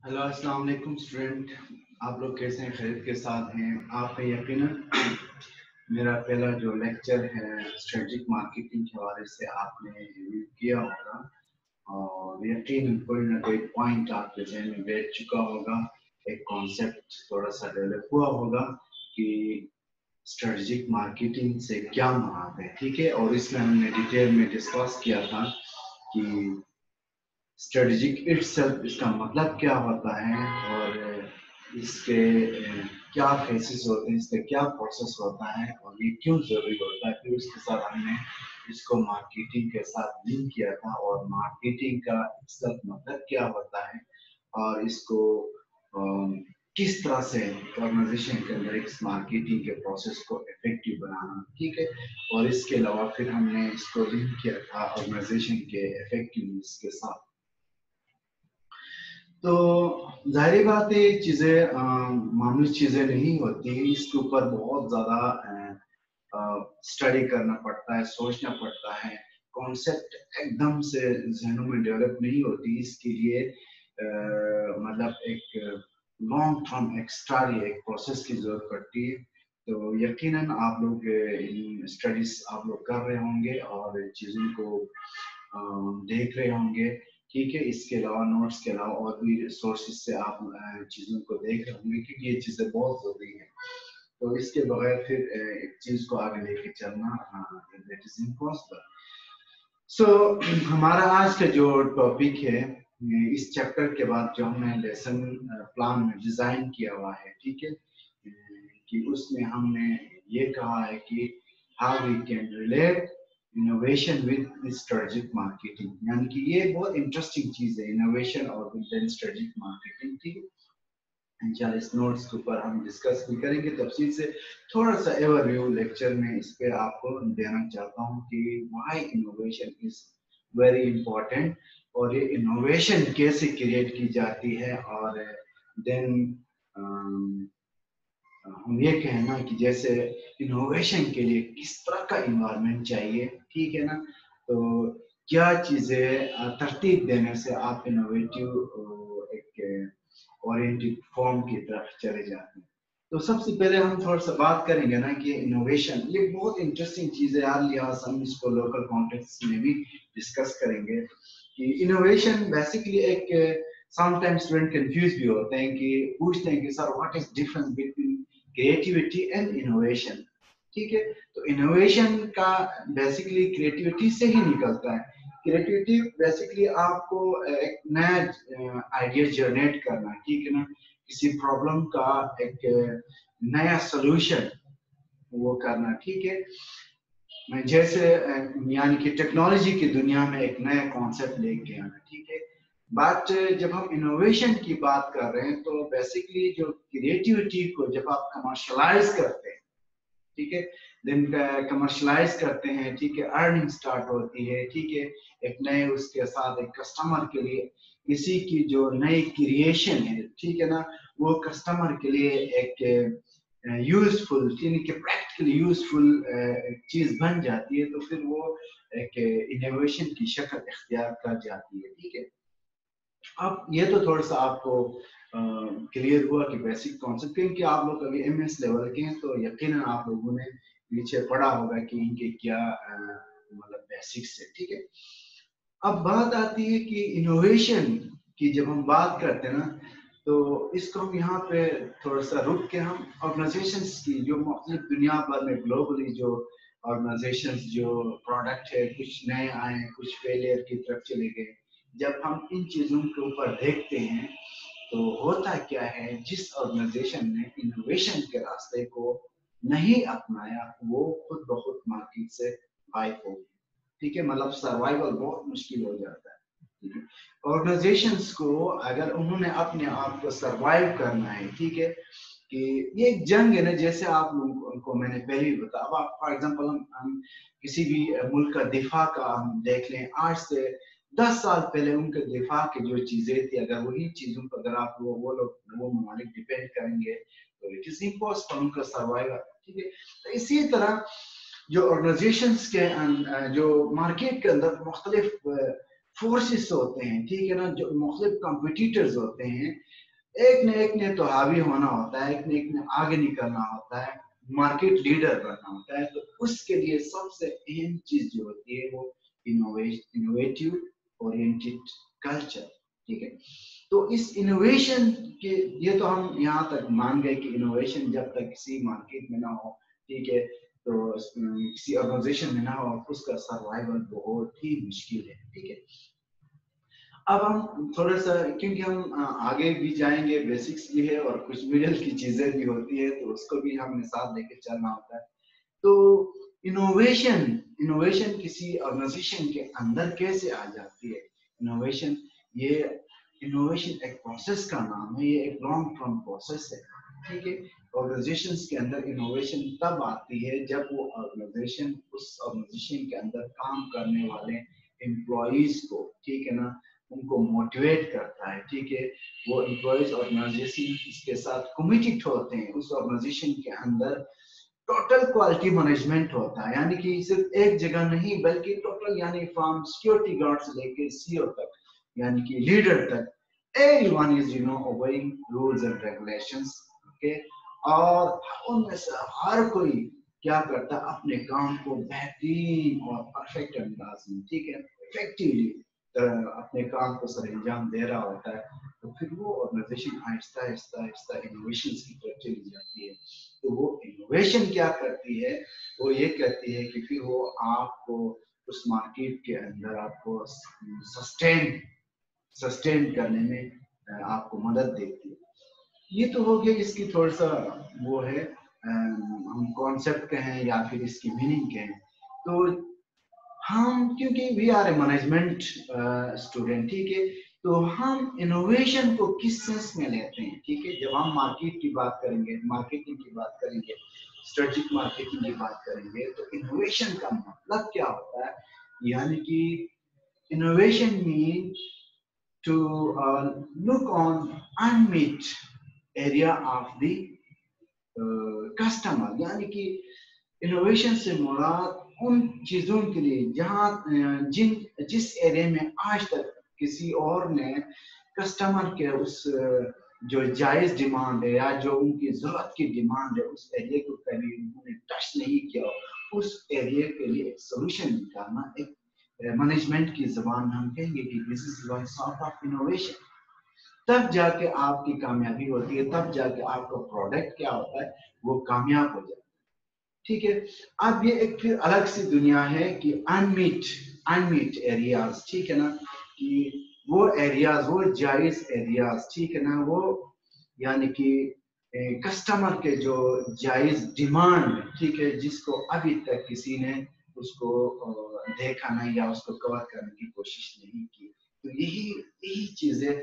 Hello अस्सलाम वालेकुम student. आप लोग कैसे हैं? खैरियत के साथ हैं? आप पे यकीनन मेरा पहला जो लेक्चर है स्ट्रेटजिक मार्केटिंग के हवाले से आपने रिव्यू किया होगा और यकीनन कोई ना कोई पॉइंट आपके जहन में बैठ चुका होगा। एक कॉन्सेप्ट थोड़ा सा डेवलप हुआ होगा कि स्ट्रेटजिक मार्केटिंग से क्या मुराद है, ठीक है। और इसमें हमने डिटेल में डिस्कस किया था कि स्ट्रेटजिक इटसेल्फ इसका मतलब क्या होता है और इसके क्या फेसेस होते हैं, इसका क्या प्रोसेस होता है और ये क्यों जरूरी होता है। फिर उसके साथ हमने इसको मार्केटिंग के साथ लिंक किया था और मार्केटिंग का इटसेल्फ मतलब क्या होता है और इसको अम, किस तरह से ऑर्गेनाइजेशन के अंदर इस मार्केटिंग के प्रोसेस को इफेक्टिव बनाना, ठीक है। और इसके अलावा फिर हमने इसको लिंक किया था ऑर्गेनाइजेशन के इफेक्टिवनेस के साथ। तो जाहिर बात है ये चीजें मामूली चीजें नहीं होती, इसके ऊपर बहुत ज्यादा स्टडी करना पड़ता है, सोचना पड़ता है। कॉन्सेप्ट एकदम से जहनों में डेवलप नहीं होती, इसके लिए मतलब एक लॉन्ग टर्म एक स्टडी एक प्रोसेस की जरूरत पड़ती है। तो यकीनन आप लोग इन स्टडीज आप लोग कर रहे होंगे और चीजों को देख रहे होंगे, ठीक है। इसके अलावा नोट्स के अलावा और भी सोर्सेज से आप चीजों को देख रहे होंगे क्योंकि ये चीजें बहुत जरूरी है। तो इसके बगैर फिर एक चीज को आगे लेके चलना दैट इज इम्पॉसिबल। सो हमारा आज का जो टॉपिक है, इस चैप्टर के बाद जो हमने लेसन प्लान में डिजाइन किया हुआ है, ठीक है, कि उसमें हमने ये कहा है कि how we can relate innovation with strategic marketing. यानी कि ये बहुत इंटरेस्टिंग चीज है, इनोवेशन और विद स्ट्रेटेजिक मार्केटिंग, ठीक है। इंशाल्लाह इस नोट्स के ऊपर हम डिस्कस भी करेंगे तफसील से। थोड़ा सा ओवरव्यू लेक्चर में इस पे आपको देना चाहता हूँ कि why innovation is very important और ये इनोवेशन कैसे क्रिएट की जाती है। और देन हम ये कहना कि जैसे इनोवेशन के लिए किस तरह का इन्वायरमेंट चाहिए, ठीक है ना। तो क्या चीजें तरतीब देने से आप इनोवेटिव एक ओरिएंटेड फॉर्म की तरफ चले जाते हैं। तो सबसे पहले हम थोड़ा सा बात करेंगे ना कि इनोवेशन ये बहुत इंटरेस्टिंग चीज है, हर लिहाज हम इसको लोकल कॉन्टेक्स्ट में भी डिस्कस करेंगे कि इनोवेशन बेसिकली एक समटाइम्स स्टूडेंट कंफ्यूज भी होते हैं कि पूछते हैं कि sir what is difference between creativity and innovation, ठीक है। तो इनोवेशन का बेसिकली क्रिएटिविटी से ही निकलता है। क्रिएटिविटी बेसिकली आपको एक नया आइडिया जनरेट करना, ठीक है ना, किसी प्रॉब्लम का एक नया सोल्यूशन वो करना, ठीक है। मैं जैसे यानी कि टेक्नोलॉजी की दुनिया में एक नया कॉन्सेप्ट लेके आना, ठीक है। बट जब हम इनोवेशन की बात कर रहे हैं तो बेसिकली जो क्रिएटिविटी को जब आप कमर्शलाइज करते हैं, ठीक है, देन कमर्शलाइज करते हैं, ठीक है, अर्निंग स्टार्ट होती है, ठीक है। एक नए उसके साथ एक कस्टमर के लिए किसी की जो नई क्रिएशन है, ठीक है ना, वो कस्टमर के लिए एक यूजफुल यानी कि प्रैक्टिकली यूजफुल चीज बन जाती है, तो फिर वो एक इनोवेशन की शक्ल इख्तियार कर जाती है, ठीक है। अब ये तो थोड़ा सा आपको क्लियर हुआ कि बेसिक कॉन्सेप्ट, क्योंकि आप लोग अभी एमएस लेवल के हैं तो यकीनन आप लोगों ने नीचे पढ़ा होगा कि इनके क्या मतलब बेसिक्स है, ठीक है। अब बात आती है कि इनोवेशन की जब हम बात करते हैं ना, तो इसको हम यहाँ पे थोड़ा सा रुक के हम ऑर्गेनाइजेशंस की जो मुख्तलिफ दुनिया भर में ग्लोबली जो ऑर्गेनाइजेशंस जो प्रोडक्ट है, कुछ नए आए हैं, कुछ फेलियर की तरफ चले गए, जब हम इन चीजों के ऊपर देखते हैं तो होता क्या है, जिस ऑर्गेनाइजेशन ने इनोवेशन के रास्ते को नहीं अपनाया वो खुद ब खुद मार्केट से गायब हो गया, ठीक है। मतलब सर्वाइवल बहुत मुश्किल हो जाता है। ऑर्गेनाइजेशंस को अगर उन्होंने अपने आप को सर्वाइव करना है, ठीक है, कि ये एक जंग है ना, जैसे आप लोगों को मैंने पहले ही बताया। अब आप फॉर एग्जांपल हम किसी भी मुल्क का दिफा का हम देख लें, आज से 10 साल पहले उनके दिफा की जो चीजें थी, अगर वही चीजों पर अगर आप वो लोग वो ममालिक डिपेंड करेंगे तो इट इज इम्पॉसिबल उनका सर्वाइवल, ठीक है। तो इसी तरह जो ऑर्गेनाइजेशंस के जो मार्केट के अंदर मुख्तलिफ फोर्सेस होते हैं, ठीक है ना, जो मुख्तलिफ कंपिटिटर्स होते हैं, एक ने तो हावी होना होता है, एक ने आगे निकलना होता है, मार्केट लीडर बनना होता है। तो उसके लिए सबसे अहम चीज जो होती है वो इनोवेटिव ओरिएंटेड कल्चर, ठीक है। तो इस इनोवेशन के, ये तो हम यहाँ तक मान गए कि इनोवेशन जब तक किसी मार्केट में ना हो, ठीक है, तो किसी ऑर्गेनाइजेशन में ना हो, उसका सर्वाइवल बहुत ही मुश्किल है, ठीक है। अब हम थोड़ा सा, क्योंकि हम आगे भी जाएंगे, बेसिक्स भी है और कुछ मिडिल की चीजें भी होती है, तो उसको भी हमें साथ लेके चलना होता है। तो इनोवेशन इनोवेशन किसी ऑर्गेनाइजेशन के अंदर कैसे आ जाती है? इनोवेशन ये इनोवेशन एक प्रोसेस का नाम है, ये एक लॉन्ग टर्म प्रोसेस है, ठीक है। ऑर्गेनाइजेशंस के अंदर इनोवेशन तब आती है जब वो ऑर्गेनाइजेशन उस ऑर्गेनाइजेशन के अंदर काम करने वाले एम्प्लॉइज को, ठीक है ना, उनको मोटिवेट करता है, ठीक है। वो एम्प्लॉइज ऑर्गेनाइजेशन इसके साथ कमिटेड होते हैं, उस ऑर्गेनाइजेशन के अंदर टोटल क्वालिटी मैनेजमेंट होता है, यानी कि सिर्फ एक जगह नहीं बल्कि टोटल, यानी फ्रॉम सिक्योरिटी गार्ड से लेकर सीईओ तक, यानी कि लीडर तक, everyone is obeying rules and regulations, okay। और उनमें से हर कोई क्या करता है, अपने काम को बेहतरीन और परफेक्ट अंदाज में, ठीक है, इफेक्टिवली अपने काम को सर अंजाम दे रहा होता है। तो फिर वो ऑर्गेनाइजेशन आहिस्ता आहिस्ता आहिस्ता इनोवेशन की तरफ चली जाती है। तो वो इनोवेशन क्या करती है, वो ये कहती है कि फिर वो आपको उस मार्केट के अंदर आपको सस्टेन सस्टेन करने में आपको मदद देती है। ये तो हो गया इसकी थोड़ा सा वो है, हम कॉन्सेप्ट कहें या फिर इसकी मीनिंग कहें। तो हम, क्योंकि we are a management student, ठीक है, तो हम इनोवेशन को किस सेंस में लेते हैं, ठीक है। जब हम मार्केट की बात करेंगे, मार्केटिंग की बात करेंगे, स्ट्रेटेजिक मार्केटिंग की बात करेंगे, तो इनोवेशन का मतलब क्या होता है? यानी कि innovation mean to look on unmet area of the customer, यानी कि इनोवेशन से मुराद उन चीजों के लिए जहां जिस एरिया में आज तक किसी और ने कस्टमर के उस जो जायज डिमांड है या जो उनकी जरूरत की डिमांड है, उस एरिया को कभी उन्होंने टच नहीं किया, उस एरिया के लिए एक सोल्यूशन निकालना, एक मैनेजमेंट की जबान में हम कहेंगे कि this is one sort of innovation. तब जाके आपकी कामयाबी होती है, तब जाके आपका प्रोडक्ट क्या होता है, वो कामयाब हो जाता है, ठीक है। अब ये एक फिर अलग सी दुनिया है कि अनमीट एरियाज, ठीक है ना, कि वो एरियाज, वो जायज एरियाज, ठीक है ना, वो यानी कि कस्टमर के जो जायज डिमांड, ठीक है, जिसको अभी तक किसी ने उसको देखा नहीं या उसको कवर करने की कोशिश नहीं की। तो यही यही चीज है।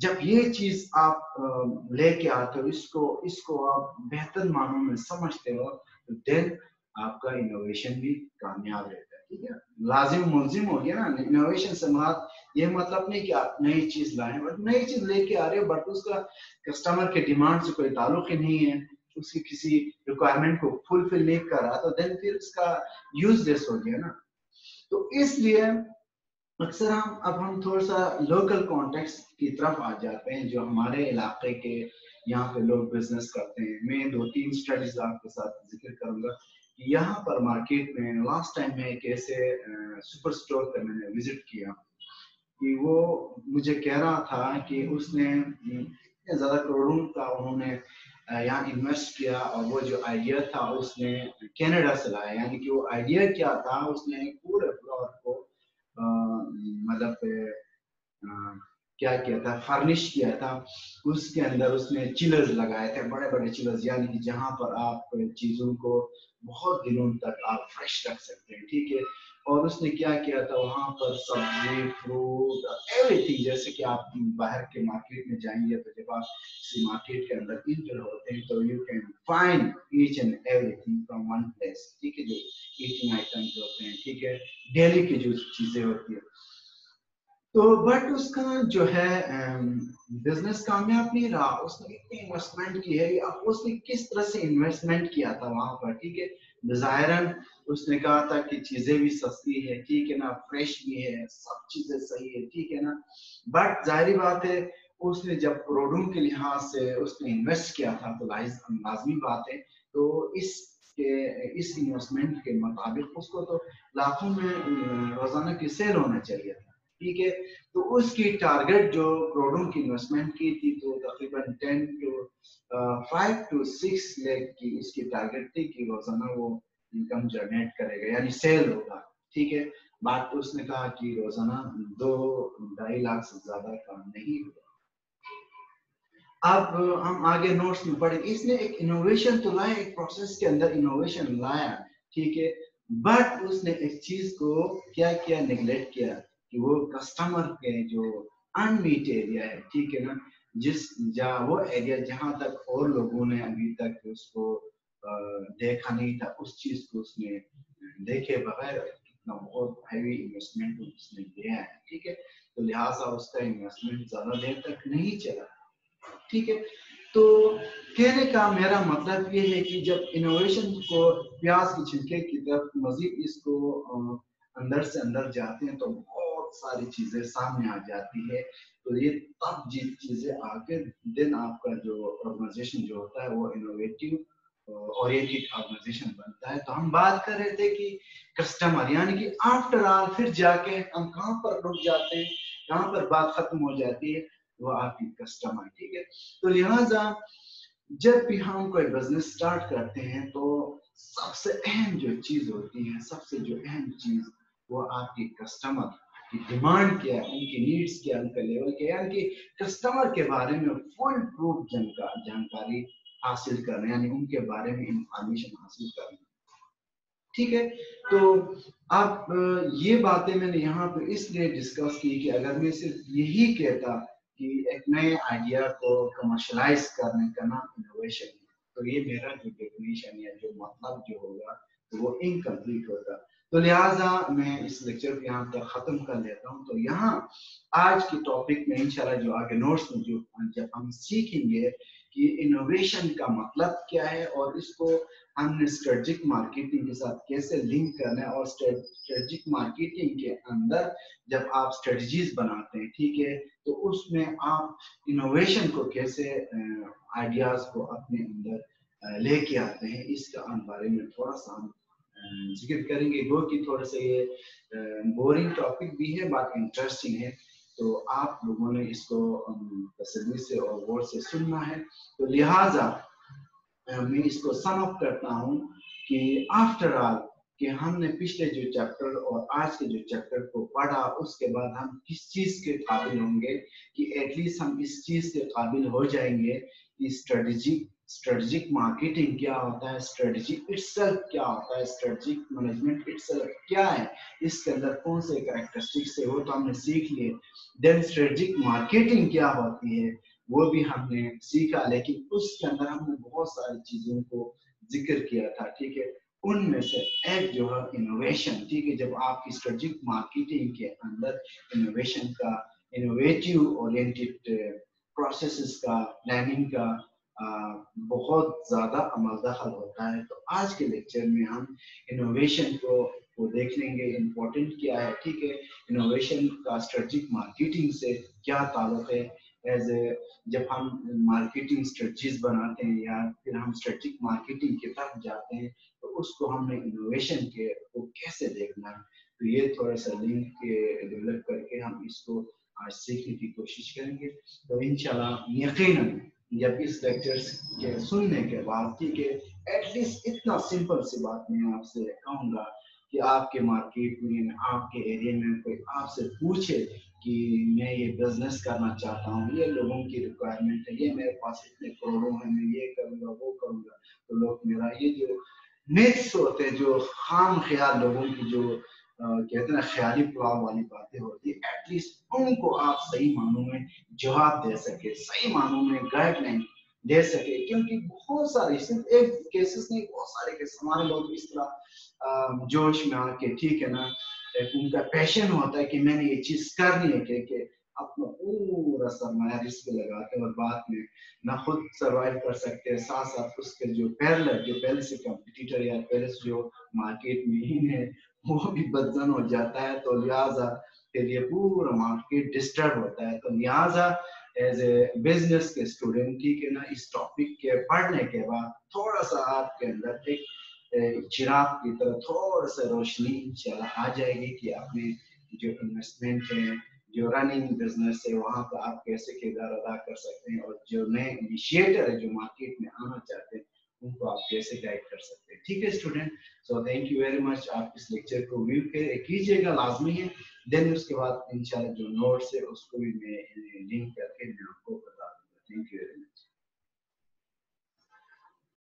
जब ये चीज आप लेके आते हो, इसको इसको आप बेहतर मानों में समझते हो, तो देन आपका इनोवेशन भी कामयाब रहता है, ठीक है। लाजिम मुलजिम हो गया ना, इनोवेशन से मुराद ये मतलब नहीं कि आप नई चीज लाएं, बट नई चीज लेके आ रहे हो बट उसका कस्टमर के डिमांड से कोई ताल्लुक ही नहीं है, उसकी किसी रिक्वायरमेंट को फुलफिल नहीं कर रहा, तो देन फिर उसका यूजलेस हो गया ना। तो इसलिए अक्सर हम थोड़ा सा लोकल कॉन्टेक्स्ट की तरफ आ जाते हैं, जो हमारे इलाके के यहाँ पे लोग बिजनेस करते हैं। मैं दो तीन स्टडीज आपके साथ जिक्र करूंगा कि यहाँ पर मार्केट में लास्ट टाइम में एक ऐसे सुपर स्टोर का मैंने विजिट किया कि वो मुझे कह रहा था कि उसने ज्यादा करोड़ों का उन्होंने यहाँ इन्वेस्ट किया, और वो जो आइडिया था उसने कनाडा से लाया। यानी कि वो आइडिया क्या था, उसने पूरे फ्लोर को मतलब क्या किया था, फर्निश किया था। उसके अंदर उसने चिलर्स लगाए थे, बड़े बड़े चिलर्स, यानी कि जहां पर आप चीजों को बहुत दिनों तक आप फ्रेश रख सकते हैं, ठीक है। और उसने क्या किया था, वहां पर सब्जी, फ्रूट, एवरीथिंग, जैसे कि आप बाहर के मार्केट में जाएंगे तो जब आप किसी मार्केट के अंदर इंटर होते हैं तो you can find each and everything from one place, ठीक है, जो ईटिंग आइटम्स होते हैं, ठीक है, डेली की जो चीजें होती है। तो बट उसका जो है बिजनेस कामयाब नहीं रहा, उसने इतनी इन्वेस्टमेंट की है, अब उसने किस तरह से इन्वेस्टमेंट किया था वहां पर, ठीक है। ज़ाहिरन उसने कहा था कि चीजें भी सस्ती है, ठीक है ना, फ्रेश भी है, सब चीजें सही है, ठीक है ना। बट जाहिर बात है उसने जब प्रोडक्ट के लिहाज से उसने इन्वेस्ट किया था तो लाजमी बात है, तो इस इन्वेस्टमेंट के मुताबिक उसको तो लाखों में रोजाना की सेल होना चाहिए था, ठीक है। तो उसकी टारगेट जो प्रोडक्ट की इन्वेस्टमेंट की थी तो तकरीबन 5 to 6 लाख की इसकी टारगेट थी कि रोजाना वो इनकम जनरेट करेगा यानी सेल होगा, ठीक है। बात तो उसने कहा कि रोजाना 2-2.5 लाख से ज्यादा काम नहीं हुआ। अब हम आगे नोट्स में पढ़े, इसने एक इनोवेशन तो लाया, एक प्रोसेस के अंदर इनोवेशन लाया, ठीक है। बट उसने एक चीज को क्या किया, नेग्लेक्ट किया कि वो कस्टमर के जो अनमीट एरिया है, ठीक है ना, वो एरिया जहां तक और लोगों ने अभी तक उसको देखा नहीं था, उस चीज को उसने देखे बगैर कितना बहुत हैवी इन्वेस्टमेंट उसने दिया है, ठीक है। तो लिहाजा उसका इन्वेस्टमेंट ज्यादा देर तक नहीं चला, ठीक है। तो कहने का मेरा मतलब ये है कि जब इनोवेशन को प्याज की छिलके की तरफ मजीद इसको अंदर से अंदर जाते हैं तो बहुत सारी चीजें सामने आ जाती है। तो ये तब चीजें आके दिन आपका जो ऑर्गेनाइजेशन जो होता है वो इनोवेटिव ओरिएंटेड ऑर्गेनाइजेशन बनता है। तो हम बात कर रहे थे कि कस्टमर यानी कि आफ्टर ऑल फिर जाके हम कहाँ पर रुक जाते हैं, कहाँ पर बात खत्म हो जाती है, वो आपकी कस्टमर, ठीक है। तो लिहाजा जब भी हम कोई बिजनेस स्टार्ट करते हैं तो सबसे अहम जो चीज होती है, सबसे जो अहम चीज वो आपकी कस्टमर की डिमांड क्या है, उनकी नीड्स क्या है, उनका लेवल क्या है, यानी कि कस्टमर के बारे में फुल प्रूफ जानकारी हासिल करना, यानी उनके बारे में इंफॉर्मेशन हासिल करना, ठीक है। तो अब ये बातें मैंने यहाँ पे इसलिए डिस्कस की कि अगर मैं सिर्फ यही कहता कि एक नए आइडिया को कमर्शलाइज करने का नाम इनोवेशन है, तो ये मेरा जो डेफिनेशन या जो मतलब जो होगा तो वो इनकम्प्लीट होगा। तो लिहाजा मैं इस लेक्चर को यहाँ तक खत्म कर लेता हूँ। तो यहाँ आज के टॉपिक में इंशाल्लाह जो आगे नोट्स में जो जब हम सीखेंगे कि इनोवेशन का मतलब क्या है और इसको हमने स्ट्रेटेजिक मार्केटिंग के साथ कैसे लिंक करना है, और स्ट्रेटेजिक मार्केटिंग के अंदर जब आप स्ट्रेटजीज बनाते हैं, ठीक है, तो उसमें आप इनोवेशन को कैसे आइडियाज को अपने अंदर लेके आते हैं, इसका बारे में थोड़ा सा हम जिक्र करेंगे। वो कि थोड़ा सा ये बोरिंग टॉपिक भी है, बात इंटरेस्टिंग है, तो आप लोगों ने इसको तसल्ली से और गौर से सुनना है। तो लिहाजा मैं इसको सम अप करता हूँ कि आफ्टर ऑल कि हमने पिछले जो चैप्टर और आज के जो चैप्टर को पढ़ा, उसके बाद हम किस चीज के काबिल होंगे कि एटलीस्ट हम इस चीज के काबिल हो जाएंगे कि स्ट्रेटेजिक मार्केटिंग क्या होता है, स्ट्रेटेजी इटसेल्फ क्या होता है, स्ट्रेटेजिक मैनेजमेंट इटसेल्फ क्या है, इसके अंदर कौन से कैरेक्टरिस्टिक्स है वो तो हमने सीख लिए। देन स्ट्रेटेजिक मार्केटिंग क्या होती है वो भी हमने सीखा, लेकिन उसके अंदर हमने बहुत सारी चीजों को जिक्र किया था, ठीक है। उनमें से एक जो है इनोवेशन, ठीक है। जब आपकी स्ट्रेटेजिक मार्केटिंग के अंदर इनोवेशन का, इनोवेटिव ओरिएंटेड प्रोसेसेस का, प्लानिंग का बहुत ज्यादा अमल दखल होता है। तो आज के लेक्चर में हम इनोवेशन को देख लेंगे, इम्पोर्टेंट क्या है, ठीक है, इनोवेशन का स्ट्रेटेजिक मार्केटिंग से क्या ताल्लुक है, एज ए जब हम मार्केटिंग स्ट्रेटजीज बनाते हैं या फिर हम स्ट्रेटेजिक मार्केटिंग की तरफ जाते हैं तो उसको हमने इनोवेशन के को कैसे देखना है। तो ये थोड़ा सा लिंक डेवलप करके हम इसको आज सीखने की कोशिश करेंगे। तो इंशाल्लाह यकीनन जब इस लेक्चर के सुनने के बाद, ठीक है, एटलीस्ट इतना सिंपल सी बात मैं आपसे कहूँगा कि आपके मार्केट में, आपके एरिया में कोई आपसे पूछे कि मैं ये बिजनेस करना चाहता हूँ, ये लोगों की रिक्वायरमेंट है, ये मेरे पास इतने करोड़ों है, मैं ये करूँगा वो करूँगा, तो लोग मेरा ये जो मिथ्स होते हैं, जो खाम ख्याल लोगों की जो कहते हैं ना ख्याली पुलाव वाली बातें होती है, एटलीस्ट उनको आप सही मानों में जवाब दे सके, सही मानों में गाइडलाइन दे सके। क्योंकि बहुत सारे, सिर्फ एक केसेस नहीं, बहुत सारे केस हमारे लोग इस तरह जोश में आके, ठीक है ना, उनका पैशन होता है कि मैंने ये चीज करनी है, कि अपना पूरा सरमाया रिस्क लगाते हैं और बाद में ना खुद सर्वाइव कर सकते हैं, साथ साथ उसके जो पहले से कंपटीटर या पहले से जो मार्केट में ही है वो भी बदजन हो जाता है। तो लिहाजा फिर ये पूरा मार्केट डिस्टर्ब होता है। तो लिहाजा एज ए बिजनेस के स्टूडेंट, ठीक है ना, इस टॉपिक के पढ़ने के बाद थोड़ा सा आपके अंदर एक चिराग की तरह थोड़ा सा रोशनी इंशाल्लाह आ जाएगी कि आपने जो इन्वेस्टमेंट है, जो रनिंग बिजनेस है, वहां पर आप कैसे किरदार अदा कर सकते हैं, और जो नए इनिशिएटर है जो मार्केट में आना चाहते हैं उनको आप कैसे गाइड कर सकते हैं। ठीक है student, so thank you very much. आप इस लेक्चर को व्यू कीजिएगा लाजमी है। देन उसके बाद इंशाल्लाह जो नोट्स है उसको भी मैं लिंक करके मैं आपको